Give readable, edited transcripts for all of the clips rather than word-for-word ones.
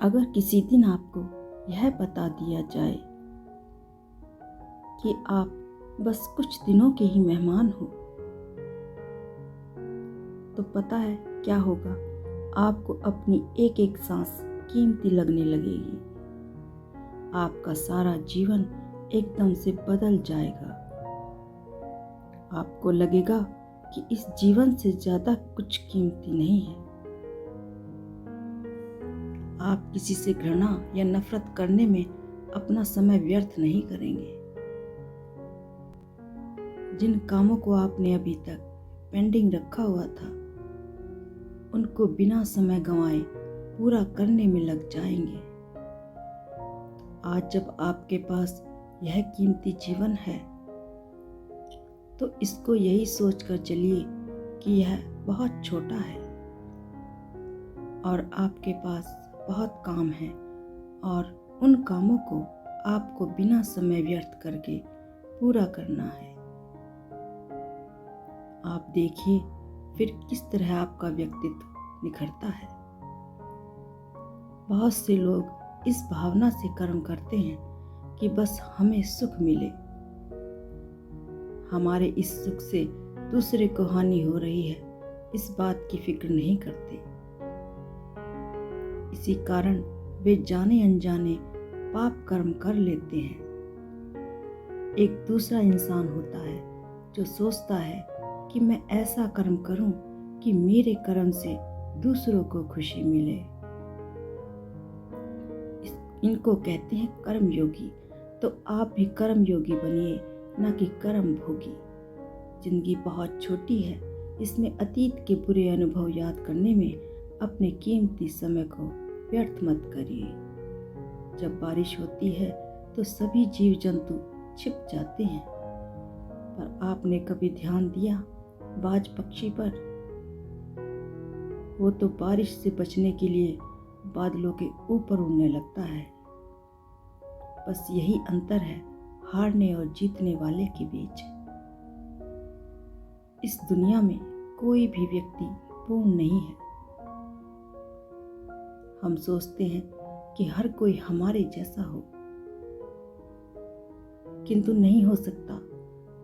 अगर किसी दिन आपको यह बता दिया जाए कि आप बस कुछ दिनों के ही मेहमान हो, तो पता है क्या होगा? आपको अपनी एक एक सांस कीमती लगने लगेगी। आपका सारा जीवन एकदम से बदल जाएगा। आपको लगेगा कि इस जीवन से ज़्यादा कुछ कीमती नहीं है। आप किसी से घृणा या नफरत करने में अपना समय व्यर्थ नहीं करेंगे। जिन कामों को आपने अभी तक पेंडिंग रखा हुआ था, उनको बिना समय गंवाए पूरा करने में लग जाएंगे। आज जब आपके पास यह कीमती जीवन है, तो इसको यही सोचकर चलिए कि यह बहुत छोटा है और आपके पास बहुत काम है, और उन कामों को आपको बिना समय व्यर्थ करके पूरा करना है। आप देखिए फिर किस तरह आपका व्यक्तित्व निखरता है। बहुत से लोग इस भावना से कर्म करते हैं कि बस हमें सुख मिले। हमारे इस सुख से दूसरे को हानि हो रही है, इस बात की फिक्र नहीं करते। इसी कारण वे जाने अनजाने पाप कर्म कर लेते हैं। एक दूसरा इंसान होता है जो सोचता है कि मैं ऐसा कर्म करूं कि मेरे कर्म से दूसरों को खुशी मिले। इनको कहते हैं कर्म योगी। तो आप भी कर्म योगी बनिए, न कि कर्म भोगी। जिंदगी बहुत छोटी है, इसमें अतीत के बुरे अनुभव याद करने में अपने कीमती समय को व्यर्थ मत करिए। जब बारिश होती है तो सभी जीव जंतु छिप जाते हैं, पर आपने कभी ध्यान दिया बाज पक्षी पर? वो तो बारिश से बचने के लिए बादलों के ऊपर उड़ने लगता है। बस यही अंतर है हारने और जीतने वाले के बीच। इस दुनिया में कोई भी व्यक्ति पूर्ण नहीं है। हम सोचते हैं कि हर कोई हमारे जैसा हो, किंतु नहीं हो सकता,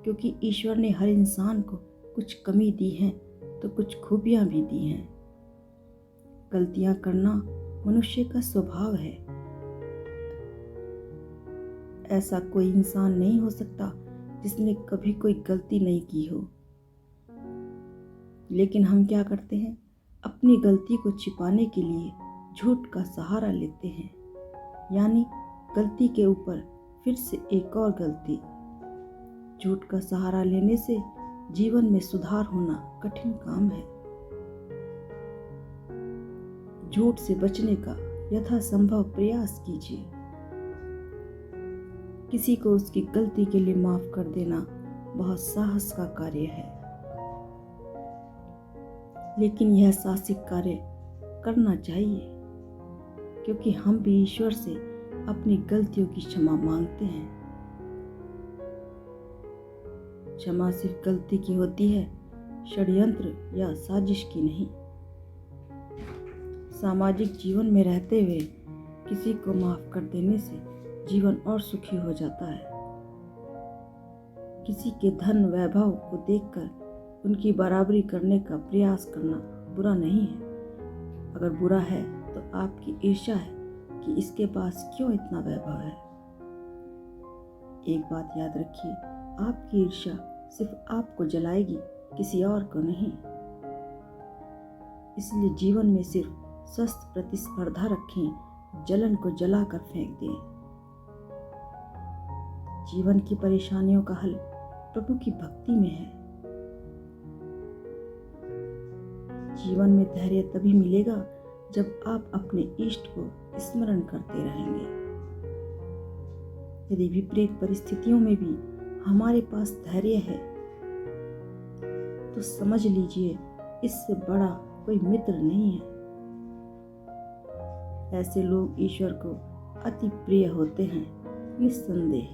क्योंकि ईश्वर ने हर इंसान को कुछ कमी दी है तो कुछ खूबियां भी दी हैं। गलतियां करना मनुष्य का स्वभाव है। ऐसा कोई इंसान नहीं हो सकता जिसने कभी कोई गलती नहीं की हो। लेकिन हम क्या करते हैं? अपनी गलती को छिपाने के लिए झूठ का सहारा लेते हैं, यानी गलती के ऊपर फिर से एक और गलती। झूठ का सहारा लेने से जीवन में सुधार होना कठिन काम है। झूठ से बचने का यथासंभव प्रयास कीजिए। किसी को उसकी गलती के लिए माफ कर देना बहुत साहस का कार्य है, लेकिन यह साहसिक कार्य करना चाहिए, क्योंकि हम भी ईश्वर से अपनी गलतियों की क्षमा मांगते हैं। क्षमा सिर्फ गलती की होती है, षड्यंत्र या साजिश की नहीं। सामाजिक जीवन में रहते हुए किसी को माफ कर देने से जीवन और सुखी हो जाता है। किसी के धन वैभव को देखकर उनकी बराबरी करने का प्रयास करना बुरा नहीं है। अगर बुरा है तो आपकी ईर्ष्या है कि इसके पास क्यों इतना वैभव है। एक बात याद रखिए, आपकी ईर्ष्या सिर्फ आपको जलाएगी, किसी और को नहीं। इसलिए जीवन में सिर्फ स्वस्थ प्रतिस्पर्धा रखें, जलन को जलाकर फेंक दें। जीवन की परेशानियों का हल प्रभु की भक्ति में है। जीवन में धैर्य तभी मिलेगा जब आप अपने इष्ट को स्मरण करते रहेंगे। यदि विपरीत परिस्थितियों में भी हमारे पास धैर्य है, तो समझ लीजिए इससे बड़ा कोई मित्र नहीं है। ऐसे लोग ईश्वर को अति प्रिय होते हैं, निस्संदेह।